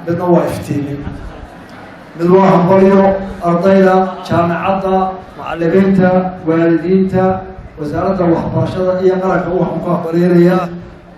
midna waa iftiimin mid waa hambalyo ardayda jaamacadda macallimiinta waalidiinta wasaaradda waxbarashada iyo qaranka waxaan ku hambalyeynaya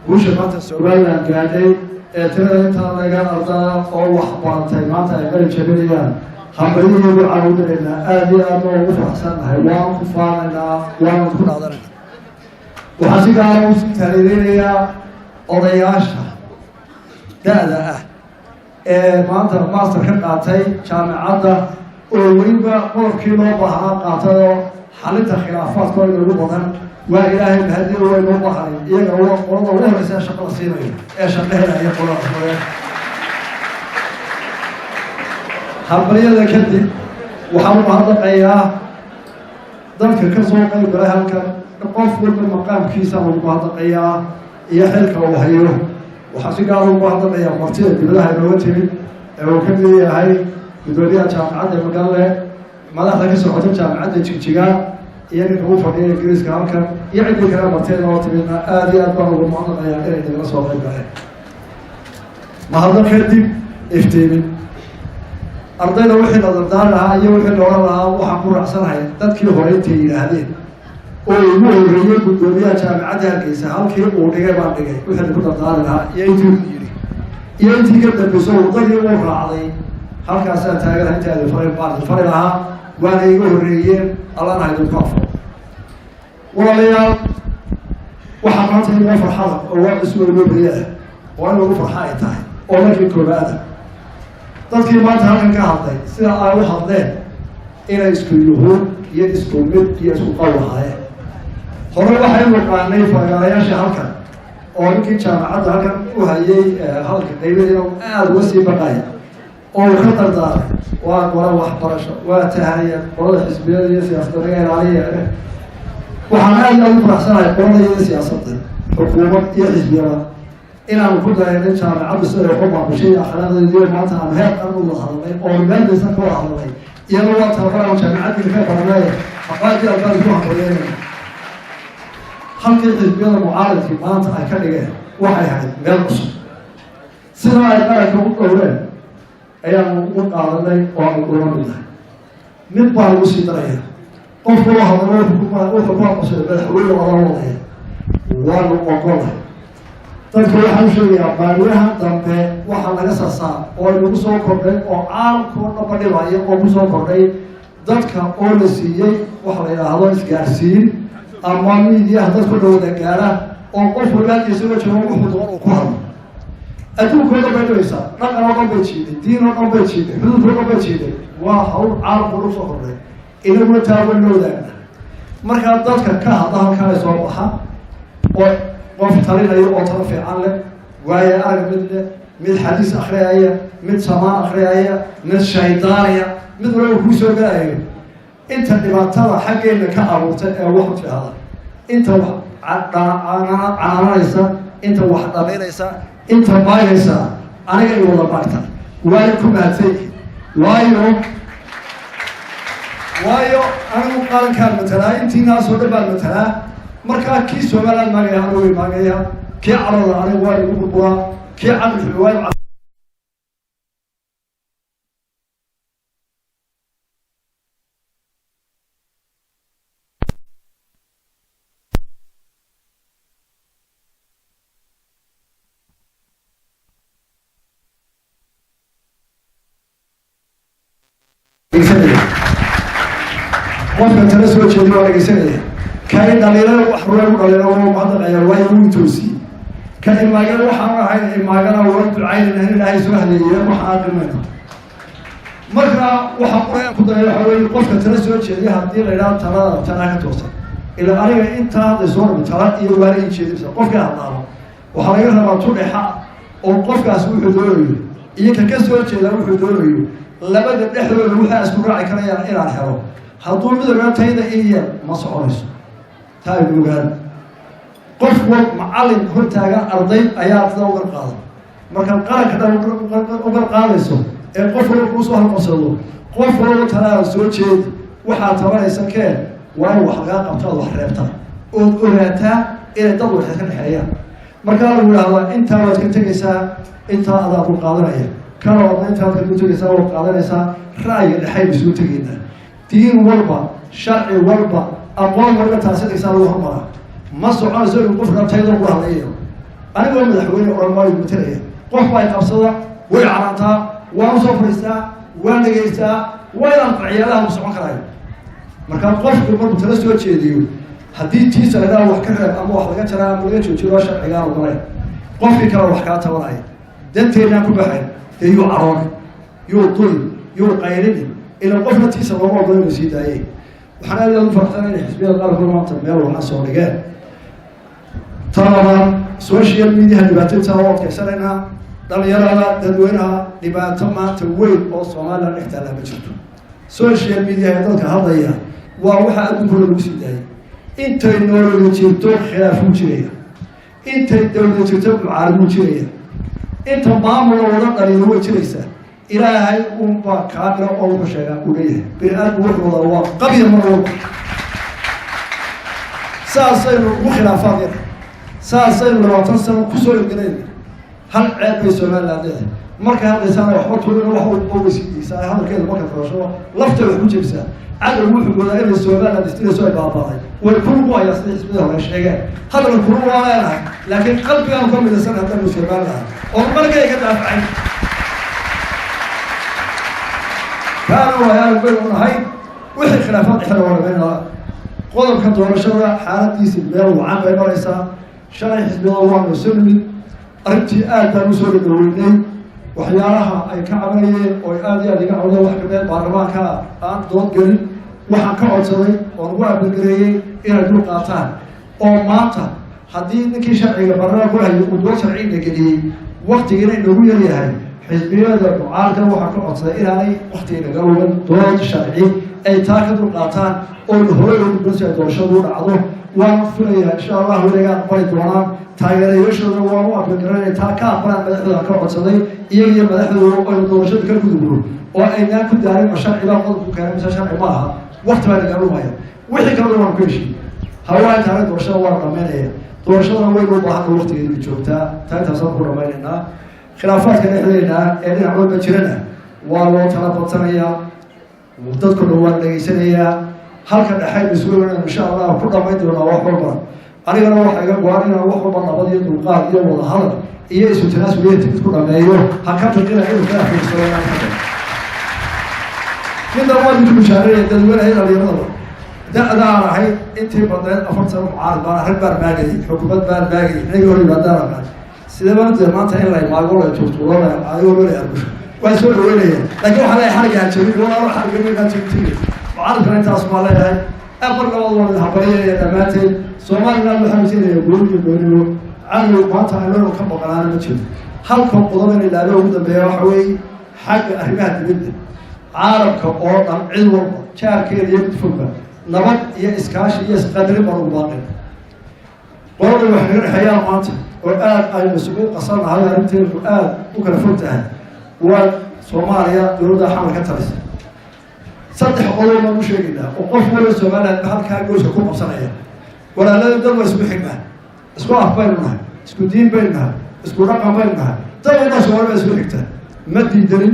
guusha maanta Somaliland gaadhay ee tirada inta laga ardada oo wax baratay maanta ay bari jabinayaan hambalyeeyadu caawinayna aad iyo aad ugu faraxsanahay waan ku faanaynaa waan ku dhacdanaa waxaan si gaar ah u taageerayaa odayaasha da'da ah ee maanta master ka qaatay jaamacadda oo weliba qodobkii loo baahnaa qaatado xalinta khilaafaadkooda ugu badan waa ilaahay mahadi way noo bahanay iyaga waa qolada ugu horeysa shaqo la siinayo ee shaqaheeda iyo qolada hore hambaliyada kadib waxaan u mahadnaqayaa dadka ka soo qayb galay halkan qof walba maqaamkiisa lagu mahadnaqayaa iyo xilka uu hayo waxaan si gaar ugu mahadnaqayaa martida dibadaha inooga timid ee uu ka mid yahay gudoomiyaha jaamacadda magaale madaxda ka socota jaamacadda jigjiga iyo ninka ugu fadhiya ingiriiska halkan iyo cidii kale martida oo timidna aad iyo aad baan ugu mahadnaqayaa inay nagala soo qayb galeen mahadnaq kadib iftiimin ardayda wixii la dardaari lahaa iyo wixii la odhan lahaa waxaan ku raacsanahay dadkii hore intay yidhaahdeen oo ugu horreeyey gudoomiyaha jaamacadda Hargeysa halkii uu dhigay baan dhigay wixii lagu dardaari lahaa iyo intii uu yidhi iyo intii ka dambeysay wadadii uu raacday halkaasaan taaganahay intaadi fari lahaa waana iga horreeyeen allana haydin ku afo walaalayaal waxaa maanta inoo farxada oo waa isweyno beriya ah oo in lagu farxa ay tahay oo markii koobaada dadkii maanta halkan ka hadlay sida ay u hadleen inay isku yuhuud iyo isku mid iyo isku qaw lahaayeen hore waxay naqaanay fagaarayaasha halkan oo ninkii jaamacadda halkan u hayay halka qaybadiina aada uga sii baqaya oo uu ka dardaaray waa qola waxbarasho waa tahaniya qolada xisbiyada iyo siyaasadda laga ilaaliya waxaan aad iyo aad u faraxsanahay qolada iyo siyaasadda xukuumad iyo xisbiyada inaan ku dareerin jaamacaddu sida ay ku maamushay akhlaaqdeediyo maanta aan heer qaran u wada hadalnay oo meeldaysan ka wada hadalnay iyadoo waa tababaraan jaamacaddii ka baranay aqaadii albaad ku hambalyeynaya halkii xisbiyada mucaaradkii maanta ay ka dhigeen waxay ahayd meel cusub sida ay qaranka u dhowreen ayaanu u qaadanay oo aan ula midnahay mid baa lagu sii daraya qofku la hadalo wuxuu ku aqoonsay madaxweyne wada wadaya waanu ogolahay dadka waxaan u sheegayaa baariyahan dambe waxaa laga saasaa oo nagu soo kordhay oo caalamkoo dhaba dhibaya oo ku soo kordhay dadka oo la siiyey waxa la yidhaahdo isgaarsiin ama miidiyaha dadku dhawada gaara oo qof walaalkiisa uga jiro wuxuu doon uu ku hadlo adduunkooda bay dhaysaa dhaqan oo dhan bay jiiday diin oo dhan bay jiiday xuduud oo dhan bay jiiday waa hawl caalamku nagu soo kordhay inaguna taaba la wadaagna markaa dadka ka hadla halkaa soo baxa oo qof talinayo oo talo fiican leh waayo arag mid leh mid xadiis akhriyaya mid samaan akhriyaya mid shaydaanaya mid walba kuu soo galayo inta dhibaatada xaggeena ka abuurtay ee wax fiicada inta wax canaanaysa inta wax dhamaynaysa inta baayaysa aniga i wada baarta waayo ku mahadsan waayo anigu qarankaan matalaa intiinaasoo dhan baan matalaa markaa kii Somaliland maagaya anigu way maagaya kii calooda anigu waa igu burburaa kii caqli xulwaay qofka tala soo jeediyo waa dhegeysanaya كاين دليل وحروه دليل ومعضل عيال واي ويتوسي كاين ما قال وحنا هاي ما قال ورد العين ان هنا هاي سهله وحاق منها مرة وحقنا كدليل حوالي قفك ترسل شيء هذه غير ترى توصل الى اريد انت هذا زور ترى يواري شيء قفك هذا وحرينا ما تروح حق وقفك اسوي حدوري إياك كسر شيء لو حدوري لبدا دحلو وحا اسكو راعي كريا الى الحرو هذول مدرنا تيدا إياه ما صعوريس تاي بلوغان قف معلم هرتاغا أرضي أيات ذا وقر قادم مركان قارك هذا وقر قادسو القف لو سو هالمصلو قف لو ترى سو جيد وحا ترى سكين واي وحقا قبطا وحريبتا أوراتا إلى دور حسن الحياة مركان لو هذا أنت واد كنت تجلسا أنت هذا أبو قادر أيه kana wadna inta halka ku tegaysaa oo qaadanaysaa ra'yiga dhexay isugu tegaynaa diin walba sharci walba aqoon walba taasidaysaa lagu hormaraa ma soconayso inuu qof rabtaydo ku hadlayo anigoo madaxweyne oran maayo matalaya qof baa qabsada way caraantaa waa usoo fadhiistaa waa dhegaystaa waa inaan ciyaalaha u socon karaayo markaa qofku markuu tala soo jeediyo haddii tiisa lagaa wax ka reeb ama wax laga jaraa ama laga joojiyo sharcigaa ogolayn qofkii kale wax kaa tabanaya danteennaan ku baxayn dee yuu carooni yuu duli yuu qaylini ila qofna tiisa looma ogolayn uu sii daayey waxaan aad u farxsan inay xisbiyada qaarkood maanta meel waxaa soo dhigeen talabaad social media dhibaatooyinta oo adkaysanaynaa dhalinyarada dadweynaha dhibaato maanta weyn oo Soomaaliland dhexdeeda ma jirto social media ee dadka hadlaya waa waxa adduunka lagu sii daayay intay nolol jirto khilaaf u jiraya intay dawlad jirto mucaarad u jiraya inta maamul wada dhalinyaro way jiraysaa ilaahay unba kaadira oo uu sheegaa u leeyahay bini'aadamku wuxuu wada waa qabiil mar walba saasaynu ugu khilaafaan saasaynu 20 sano ku soo ilgaleen hal ceeb bay Soomaaliland leedahay marka hadlaysaana waxba tuulina wax walba way siisaa hadalkeeda marka farasho lafta wax ku jeebsaa cadow wuxuu godaa inay Soomaaliland isticmaasho ay baabaaday way kulku ay asii xisbida hore sheegeen hadal kulku waa leeyahay laakiin qalbiga ka mid ah sanadkan Soomaaliland oo markay ka dhaafay كانوا ويانا بينهم هاي وحي خلافات إحنا ولا بيننا قدر كنت ولا شرع حالتي سبيل وعام بين رئيسا شرع حزب الله وسلمي أرنتي آل مسؤول الدولين وحيالها أي كعبية وآدي أدي قاعدة وحكمات بارماكا آن دون قري وحكا عصري ونوع بالقرية إلى دول قاطان أو ماتا حديث نكي شرعي برا كلها يقول شرعي نكدي وقت جري نقول لي هاي حزبيات المعارضة وحكم عصري إلى وقتين قالوا دول شرعي أي تاكد القاطان أو الهوي بس يدوشون عضو وفريا إن شاء الله ولقى قبل دوام تاجر يشرب وامو أبكرنا تاكا قبل بدأ كم عصري يجي بدأ يدوشون كل كذبه وإن كنت داري مشان إلى قلب كلام مشان عماها وقت ما قالوا هاي وحي قالوا ما كل شيء هواي تاجر دوشون وارقمنا دوشون هو يقول بحق الوقت اللي بتشوفته تاجر صبر رمينا خلافات كان إحنا إحنا عمل بجرنا والله ترى سنية وتذكر الوالد اللي سنية هل كان حي مسؤولنا إن شاء الله كل ما يدرون وحبنا أنا أروح أقول وأنا أروح وأنا بدي القاعد يوم ولا هذا إيه سو تناس وياه تذكر ما يوم هكذا كده إيه كده في السنة من دوام المشاريع الدولة هي اللي يرضى ده راح أنت بدأت أفكر معارض أنا هرب باقي حكومة باقي نيجي بدأنا سيدنا زمان تاني لا يماغوا لا تشوفوا لا أيوة لا يربش ويسوي ولا لكن حلا حرج عن شيء ولا راح حرج من كان شيء وعارف أنت أسمع لا هاي أقول والله الحباية يا تمات سومالنا الخمسين يقولوا عنه ما تعلموا كم قرآن متشد هل كم قضمن اللي له ده بيروحوا حق أهمية جدا عارف كأوضع علم شاكر يكتفوا نبض يسكاش يسقدر مرباطه والله وحنا الحياة ماتت والآن أي مسؤول قصرنا على أنتين والآن بكرة فتها وصوماليا دولة حمل كترس صدق قولوا ما مشكلة وقف ولا سوماليا بحال كان جوز حكومة صناعية ولا لا يقدر يسمح حكمة اسكو أخ بينها اسكو دين بينها اسكو رقم بينها طبعا ما سوال يسمح حكمة ما تدري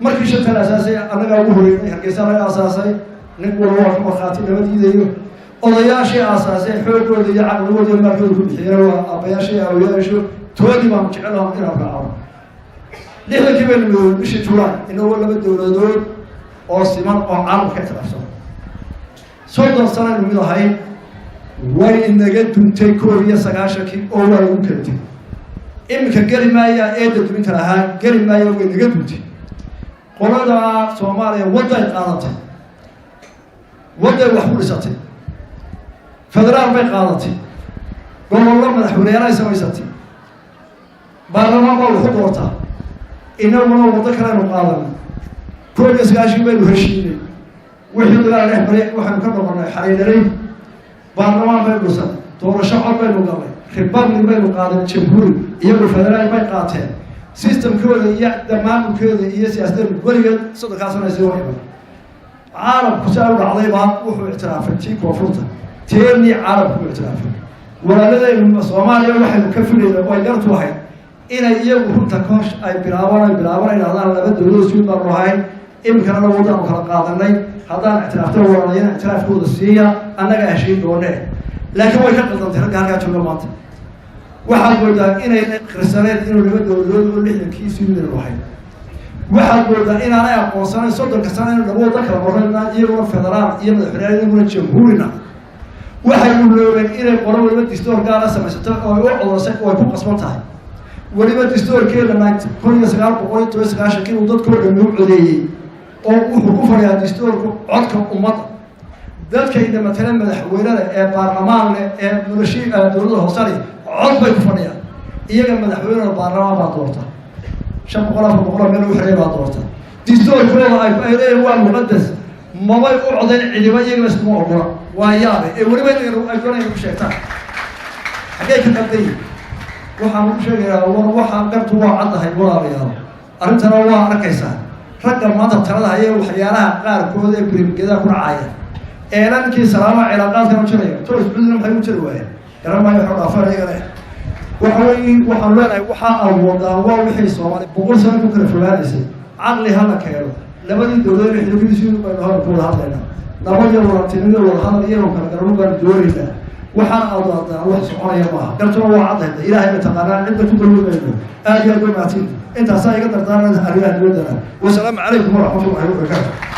مركز الشتى الأساسية أنا قاعد أقول لك القصة الأساسية نقول هو كم خاطر ما تدري odayaashii aasaasay xoogooda iyo caqligooda markooda ku bixiyeen waa abayaashii awoodayaashu toodi baan jecelahay inaan raaco lixdankii baynu bishii Juulaay inagoo laba dowladood oo siman oo caalamka ka tirsan soddon sano mid ahay way inaga duntay 19 oo waa ugu kentay imika gari maaya ee dadweynaha lahaa gari maaya way inaga duntay qolada Soomaaliya waday qaadatay waday wax u dhisatay فدرال بين قاضتي قالوا الله مدحوري أنا سميستي بارما قالوا خطوتها إنه من وذكر المقاضي كل يسقاشي بين وهشيني وحيد لا نحبري وحن كنا من حرينا لي بارما بين وسط دور الشعب بين مقاضي خبار من بين مقاضي تشبهوري يقول فدرال بين قاضي سيستم كذا يعدم كذا يسياسة ورجال صدق عصنا يسوي عارف كسر عظيمة وحو اعتراف تيك وفرطة تيرني عرب اعترافه ولا لدي من الصومالية واحد مكفل ويقرت واحد inay iyagu runta koosh ay bilaabaan idhahdaan laba dowladood suud baanu ahayn iminkana la wadaanu kala qaadanay haddaan ictiraafta walaalayan ictiraafkooda siiya annaga heshiin doonee laakiin way ka qaldantay ragga halkaa jooga maanta waxaad moodaa inay khrisaneed inuu laba dowladood oo 60kii suudaynu ahayn waxaad moodaa inaanay aqoonsanayn 30 sano inuu laba waddan kala qorayna iyaguna federaal iyo madaxweyne iyaguna jamhuurina waxay uloobeen inay qoro waliba distoor gaara samaysato oo ay u codosay oo ay ku qasban tahay waliba distoorkeeda 1999 uu dadkoo dhan u codeeyey oo wuxuu ku fadhiyaa distoorku codka ummadda dadkayda matalan madaxweynada ee baarlamaan leh ee dowladda hoose leh cod bay ku fadhiyaan iyaga madaxweynada baarlamaan baa doorta 500 meel u xirey baa doorta distoorkooda ay leeyihiin waa muqadas mabay u codayn cidiba iyaga iskuma ogola waa yaabe ee waliba ay doonayaan ku sheegtaan xagee ka qalday waxaan u sheegayaa waxaan qabtu waa caddahay walaalayaal arrintana waa arkaysaa ragga maanta talada haya waxyaalaha qaarkooda ee birimigeeda ku dhacaya eelankii salaama cilaaqaadkan u jiraya toos cudurna maxay u jiri waayeen garamaayo wuxuu dhaafaan iyaga leh waxaan leenahay waxaa awoodaan waa wixii Soomaali 100 sano ku kala fogaanaysay caqli hala keeno labadii dowladood ee xidhiidhkiisu bay hor ku hadlayna labadii walaalatinimo wada hadal iyo kala garan baan doonayna waxaan awdaadaa wax soconaya maaha gartoo waa cadayda ilaahay ma taqaanaa cidda ku dawladayno aad iyo aad u maatiin intaas ay iga dardaarnaa arrimaha dowladda wassalaamu calaykum wa rahmatullahi wa barakatuh